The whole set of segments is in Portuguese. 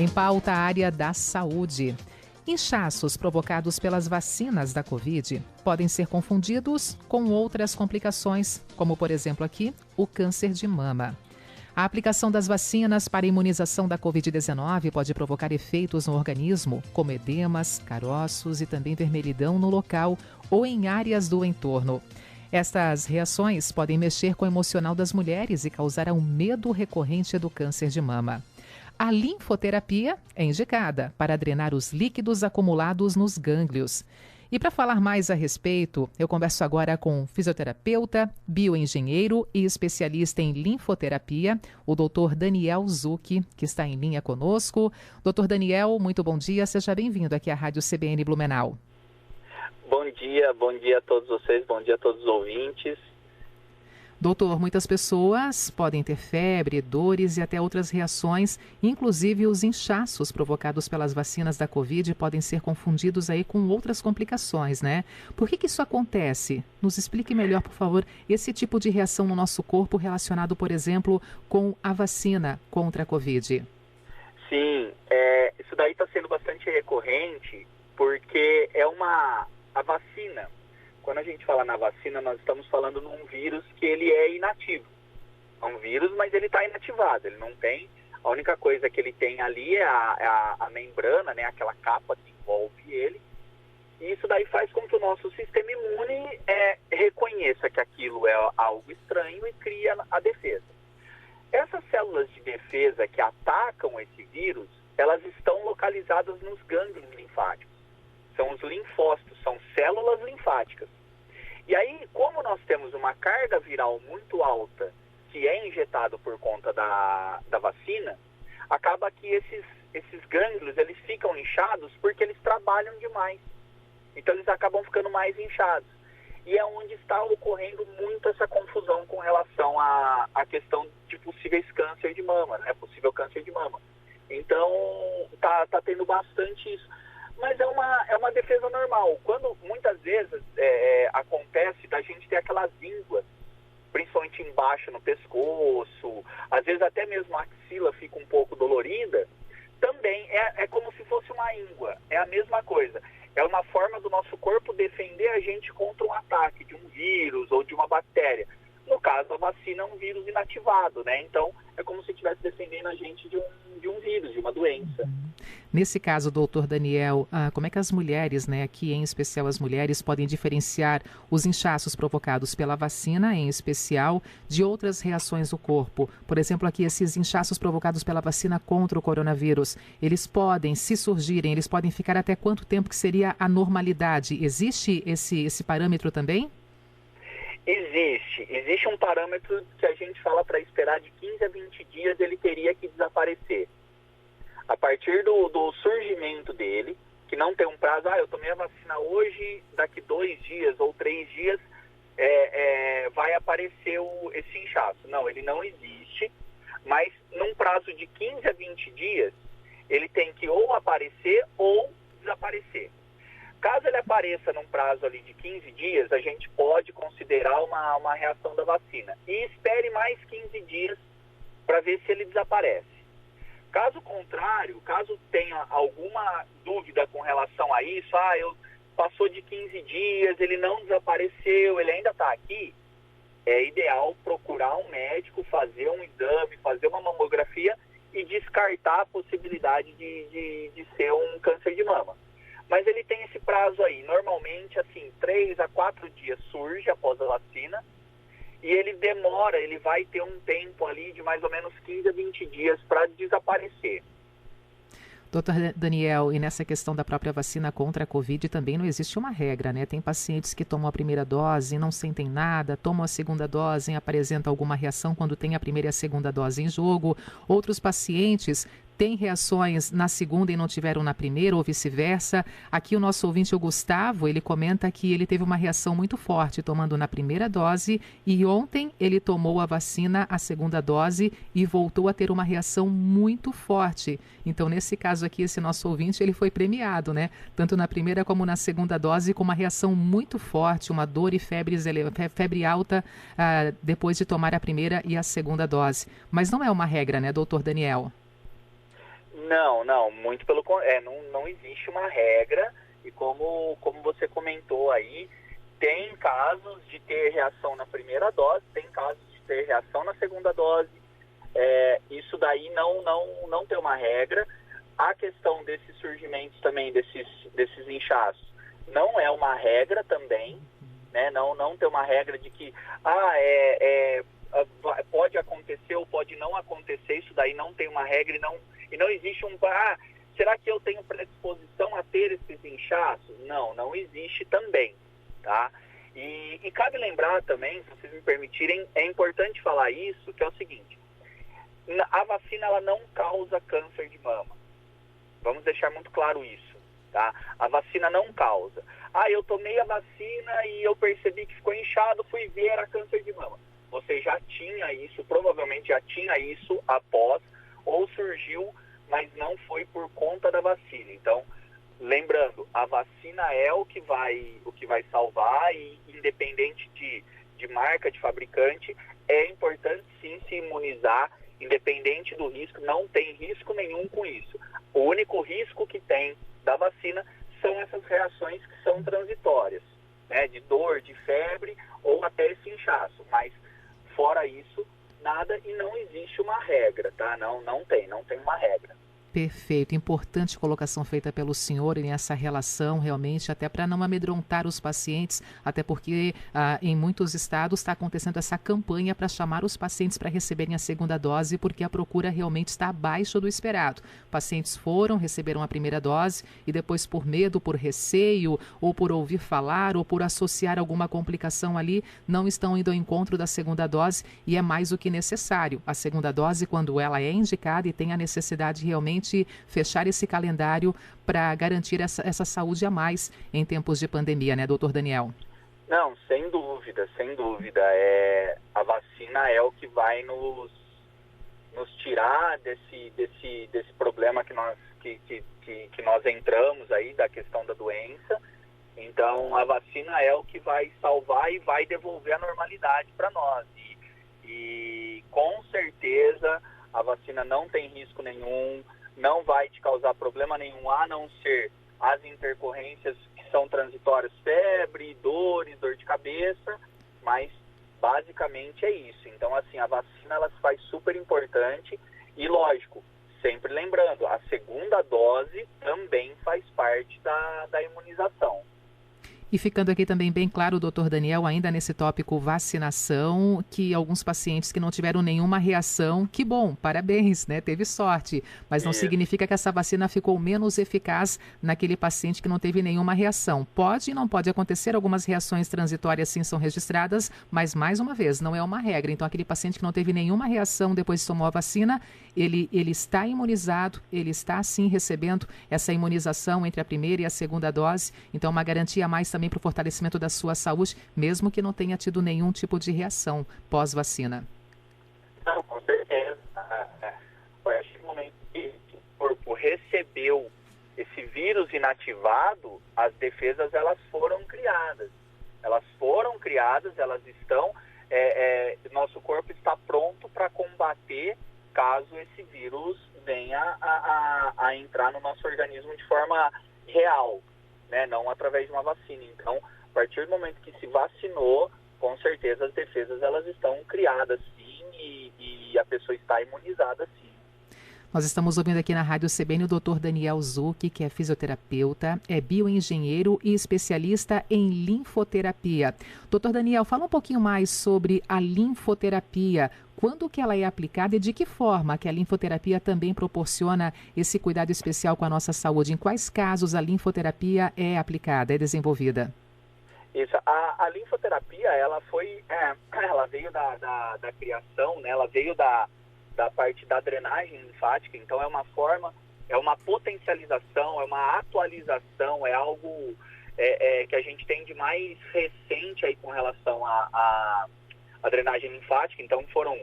Em pauta, a área da saúde. Inchaços provocados pelas vacinas da Covid podem ser confundidos com outras complicações, como, por exemplo, aqui, o câncer de mama. A aplicação das vacinas para a imunização da Covid-19 pode provocar efeitos no organismo, como edemas, caroços e também vermelhidão no local ou em áreas do entorno. Estas reações podem mexer com o emocional das mulheres e causar um medo recorrente do câncer de mama. A linfoterapia é indicada para drenar os líquidos acumulados nos gânglios. E para falar mais a respeito, eu converso agora com fisioterapeuta, bioengenheiro e especialista em linfoterapia, o Dr. Daniel Zucchi, que está em linha conosco. Dr. Daniel, muito bom dia, seja bem-vindo aqui à Rádio CBN Blumenau. Bom dia a todos vocês, bom dia a todos os ouvintes. Doutor, muitas pessoas podem ter febre, dores e até outras reações, inclusive os inchaços provocados pelas vacinas da Covid podem ser confundidos aí com outras complicações, né? Por que isso acontece? Nos explique melhor, por favor, esse tipo de reação no nosso corpo relacionado, por exemplo, com a vacina contra a Covid. Sim, isso daí está sendo bastante recorrente porque a vacina. Quando a gente fala na vacina, nós estamos falando num vírus que ele é inativo. É um vírus, mas ele está inativado. Ele não tem... A única coisa que ele tem ali é a membrana, né? Aquela capa que envolve ele. E isso daí faz com que o nosso sistema imune reconheça que aquilo é algo estranho e cria a defesa. Essas células de defesa que atacam esse vírus, elas estão localizadas nos gânglios linfáticos. São os linfócitos, são células linfáticas. E aí, como nós temos uma carga viral muito alta que é injetado por conta da vacina, acaba que esses gânglios eles ficam inchados porque eles trabalham demais. Então eles acabam ficando mais inchados. E é onde está ocorrendo muito essa confusão com relação à questão de possíveis câncer de mama, né? Possível câncer de mama. Então tá tendo bastante isso. Mas é uma defesa normal. Quando muitas vezes acontece da gente ter aquelas ínguas, principalmente embaixo no pescoço, às vezes até mesmo a axila fica um pouco dolorida, também é como se fosse uma íngua, é a mesma coisa. É uma forma do nosso corpo defender a gente contra um ataque de um vírus ou de uma bactéria. No caso, a vacina é um vírus inativado, né? Então, é como se estivesse defendendo a gente de um vírus, de uma doença. Nesse caso, doutor Daniel, como é que as mulheres, né, aqui em especial as mulheres, podem diferenciar os inchaços provocados pela vacina, em especial, de outras reações do corpo? Por exemplo, aqui esses inchaços provocados pela vacina contra o coronavírus, eles podem, se surgirem, eles podem ficar até quanto tempo que seria a normalidade? Existe esse parâmetro também? Existe um parâmetro que a gente fala para esperar de 15 a 20 dias ele teria que desaparecer. A partir do surgimento dele, que não tem um prazo, eu tomei a vacina hoje, daqui 2 dias ou 3 dias vai aparecer esse inchaço. Não, ele não existe, mas num prazo de 15 a 20 dias, ele tem que ou aparecer ou desaparecer. Caso ele apareça num prazo ali de 15 dias, a gente pode considerar uma reação da vacina. E espere mais 15 dias para ver se ele desaparece. Caso contrário, caso tenha alguma dúvida com relação a isso, passou de 15 dias, ele não desapareceu, ele ainda está aqui, é ideal procurar um médico, fazer um exame, fazer uma mamografia e descartar a possibilidade de ser um câncer de mama. Mas ele tem esse prazo aí, normalmente, 3 a 4 dias surge após a vacina, e ele vai ter um tempo ali de mais ou menos 15 a 20 dias para desaparecer. Doutor Daniel, e nessa questão da própria vacina contra a Covid também não existe uma regra, né? Tem pacientes que tomam a primeira dose e não sentem nada, tomam a segunda dose e apresentam alguma reação quando tem a primeira e a segunda dose em jogo. Outros pacientes têm reações na segunda e não tiveram na primeira, ou vice-versa. Aqui o nosso ouvinte, o Gustavo, ele comenta que ele teve uma reação muito forte tomando na primeira dose e ontem ele tomou a vacina, a segunda dose, e voltou a ter uma reação muito forte. Então, nesse caso aqui, esse nosso ouvinte, ele foi premiado, né? Tanto na primeira como na segunda dose, com uma reação muito forte, uma dor e febre alta depois de tomar a primeira e a segunda dose. Mas não é uma regra, né, doutor Daniel? Não, muito pelo contrário, não existe uma regra, e como você comentou aí, tem casos de ter reação na primeira dose, tem casos de ter reação na segunda dose, isso daí não tem uma regra. A questão desses surgimentos também, desses inchaços, não é uma regra também, né? Não tem uma regra de que pode acontecer ou pode não acontecer, isso daí não tem uma regra e não existe será que eu tenho predisposição a ter esses inchaços? Não existe também, tá? E cabe lembrar também, se vocês me permitirem, é importante falar isso, que é o seguinte, a vacina ela não causa câncer de mama. Vamos deixar muito claro isso, tá? A vacina não causa. Eu tomei a vacina e eu percebi que ficou inchado, fui ver, era câncer de mama. Você já tinha isso, provavelmente já tinha isso após, ou surgiu, mas não foi por conta da vacina. Então, lembrando, a vacina é o que vai salvar, e independente de marca, de fabricante, é importante sim se imunizar, independente do risco, não tem risco nenhum com isso. O único risco que tem da vacina são essas reações que são transitórias, né, de dor, de febre ou até esse inchaço, mas fora isso, nada, e não existe uma regra, tá? Não tem uma regra. Perfeito, importante colocação feita pelo senhor nessa relação, realmente, até para não amedrontar os pacientes, até porque em muitos estados está acontecendo essa campanha para chamar os pacientes para receberem a segunda dose, porque a procura realmente está abaixo do esperado. Pacientes receberam a primeira dose e depois, por medo, por receio, ou por ouvir falar, ou por associar alguma complicação ali, não estão indo ao encontro da segunda dose, e é mais do que necessário. A segunda dose, quando ela é indicada e tem a necessidade realmente fechar esse calendário para garantir essa saúde a mais em tempos de pandemia, né, doutor Daniel? Não, sem dúvida. A vacina é o que vai nos tirar desse problema que nós entramos aí, da questão da doença. Então, a vacina é o que vai salvar e vai devolver a normalidade para nós. E com certeza a vacina não tem risco nenhum, não vai te causar problema nenhum, a não ser as intercorrências que são transitórias, febre, dor de cabeça, mas basicamente é isso. Então, assim, a vacina ela se faz super importante e, lógico, sempre lembrando, a segunda dose também faz parte da imunização. E ficando aqui também bem claro, doutor Daniel, ainda nesse tópico vacinação, que alguns pacientes que não tiveram nenhuma reação, que bom, parabéns, né? Teve sorte, mas não significa que essa vacina ficou menos eficaz naquele paciente que não teve nenhuma reação. Pode e não pode acontecer, algumas reações transitórias sim são registradas, mas mais uma vez, não é uma regra. Então aquele paciente que não teve nenhuma reação depois que tomou a vacina, ele está imunizado, ele está sim recebendo essa imunização entre a primeira e a segunda dose, então uma garantia a mais também para o fortalecimento da sua saúde, mesmo que não tenha tido nenhum tipo de reação pós-vacina. Não, com certeza. A partir do momento que o corpo recebeu esse vírus inativado, as defesas elas foram criadas. Elas estão, nosso corpo está pronto para combater caso esse vírus venha a entrar no nosso organismo de forma real, né? Não através de uma vacina. Então, a partir do momento que se vacinou, com certeza as defesas elas estão criadas sim, e a pessoa está imunizada sim. Nós estamos ouvindo aqui na Rádio CBN o Dr. Daniel Zucchi, que é fisioterapeuta, é bioengenheiro e especialista em linfoterapia. Dr. Daniel, fala um pouquinho mais sobre a linfoterapia. Quando que ela é aplicada e de que forma que a linfoterapia também proporciona esse cuidado especial com a nossa saúde? Em quais casos a linfoterapia é aplicada, é desenvolvida? Isso, a linfoterapia, ela veio da criação, né? Ela veio da parte da drenagem linfática, então é uma forma, é uma potencialização, é uma atualização, é algo que a gente tem de mais recente aí com relação à drenagem linfática. Então foram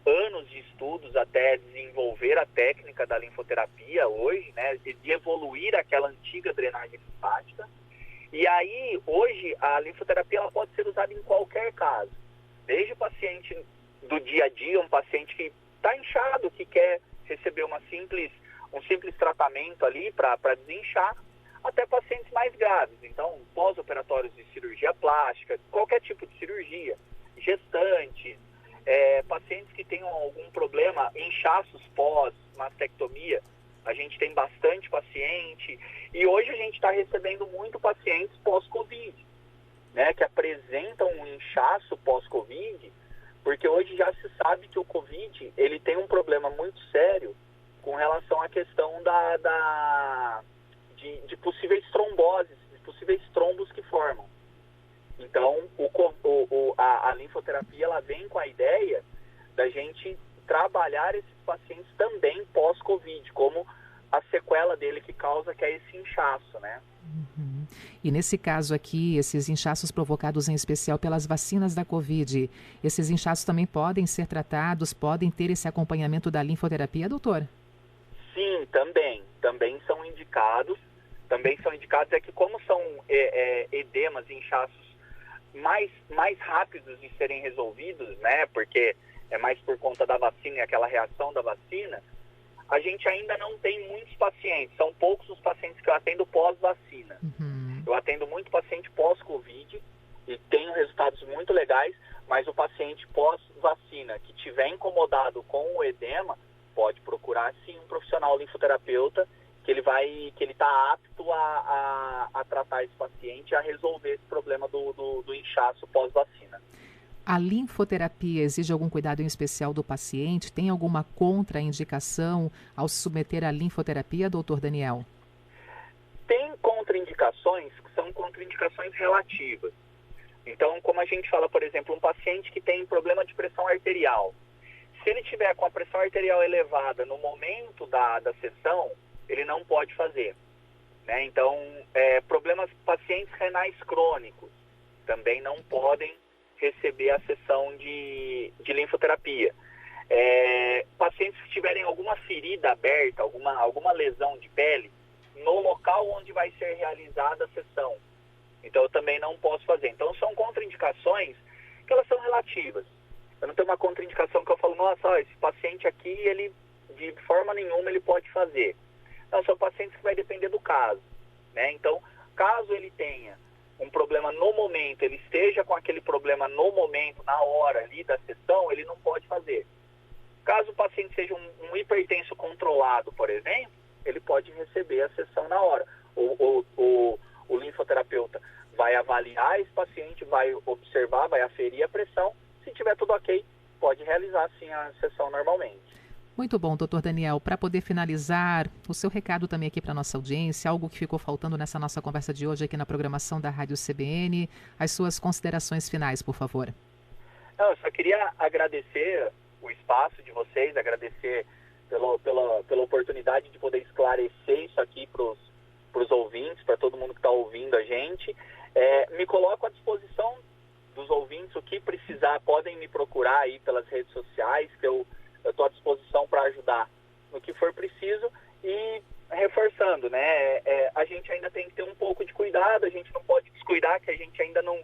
anos de estudos até desenvolver a técnica da linfoterapia hoje, né, de evoluir aquela antiga drenagem linfática. E aí, hoje, a linfoterapia ela pode ser usada em qualquer caso, desde o paciente do dia a dia, um paciente que está inchado, que quer receber uma simples um simples tratamento ali para desinchar, até pacientes mais graves. Então, pós-operatórios de cirurgia plástica, qualquer tipo de cirurgia, gestantes, pacientes que tenham algum problema, inchaços pós-mastectomia, a gente tem bastante paciente, e hoje a gente está recebendo muito pacientes pós-Covid, né, que apresentam um inchaço pós-Covid, porque hoje já se sabe que o Covid, ele tem um problema muito sério com relação à questão de possíveis tromboses, de possíveis trombos que formam. Então, a linfoterapia, ela vem com a ideia da gente trabalhar esses pacientes também pós-Covid, como a sequela dele que causa, que é esse inchaço, né? Uhum. E nesse caso aqui, esses inchaços provocados em especial pelas vacinas da Covid, esses inchaços também podem ser tratados, podem ter esse acompanhamento da linfoterapia, doutor? Sim, também são indicados, é que como são edemas e inchaços mais rápidos de serem resolvidos, né, porque é mais por conta da vacina e aquela reação da vacina, a gente ainda não tem muitos pacientes, são poucos os pacientes que eu atendo pós-vacina. Uhum. Eu atendo muito paciente pós-Covid e tenho resultados muito legais, mas o paciente pós-vacina que tiver incomodado com o edema, pode procurar sim um profissional linfoterapeuta que ele está apto a tratar esse paciente, a resolver esse problema do inchaço pós-vacina. A linfoterapia exige algum cuidado em especial do paciente? Tem alguma contraindicação ao se submeter à linfoterapia, doutor Daniel? Tem contraindicações que são contraindicações relativas. Então, como a gente fala, por exemplo, um paciente que tem problema de pressão arterial, se ele tiver com a pressão arterial elevada no momento da sessão, ele não pode fazer, né? Então, pacientes renais crônicos também não podem receber a sessão de linfoterapia. Pacientes que tiverem alguma ferida aberta, alguma lesão de pele, no local onde vai ser realizada a sessão. Então, eu também não posso fazer. Então, são contraindicações que elas são relativas. Eu não tenho uma contraindicação que eu falo, nossa, esse paciente aqui, ele de forma nenhuma ele pode fazer. Não, são pacientes que vai depender do caso, né? Então, caso ele tenha um problema no momento, ele esteja com aquele problema no momento, na hora ali da sessão, ele não pode fazer. Caso o paciente seja um hipertenso controlado, por exemplo, ele pode receber a sessão na hora. O linfoterapeuta vai avaliar esse paciente, vai observar, vai aferir a pressão. Se tiver tudo ok, pode realizar sim a sessão normalmente. Muito bom, doutor Daniel. Para poder finalizar, o seu recado também aqui para a nossa audiência, algo que ficou faltando nessa nossa conversa de hoje aqui na programação da Rádio CBN, as suas considerações finais, por favor. Não, eu só queria agradecer o espaço de vocês, agradecer pela oportunidade de poder esclarecer isso aqui para os ouvintes, para todo mundo que está ouvindo a gente. Me coloco à disposição dos ouvintes, o que precisar, podem me procurar aí pelas redes sociais, que eu estou à disposição para ajudar no que for preciso. E reforçando, né, a gente ainda tem que ter um pouco de cuidado, a gente não pode descuidar que a gente ainda não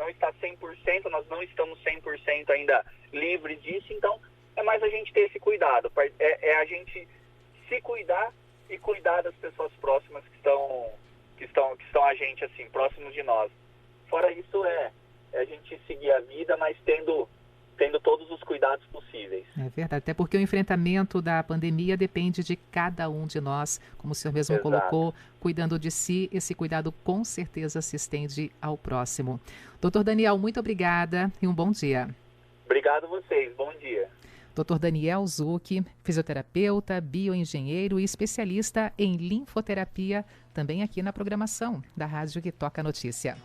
está 100%, nós não estamos 100% ainda livres disso, então é mais a gente ter esse cuidado, a gente se cuidar e cuidar das pessoas próximas que estão a gente, assim, próximos de nós. Fora isso, a gente seguir a vida, mas tendo todos os cuidados possíveis. É verdade, até porque o enfrentamento da pandemia depende de cada um de nós, como o senhor mesmo Exato. colocou, cuidando de si, esse cuidado com certeza se estende ao próximo. Doutor Daniel, muito obrigada e um bom dia. Obrigado a vocês, bom dia. Dr. Daniel Zucchi, fisioterapeuta, bioengenheiro e especialista em linfoterapia, também aqui na programação da Rádio que Toca Notícia.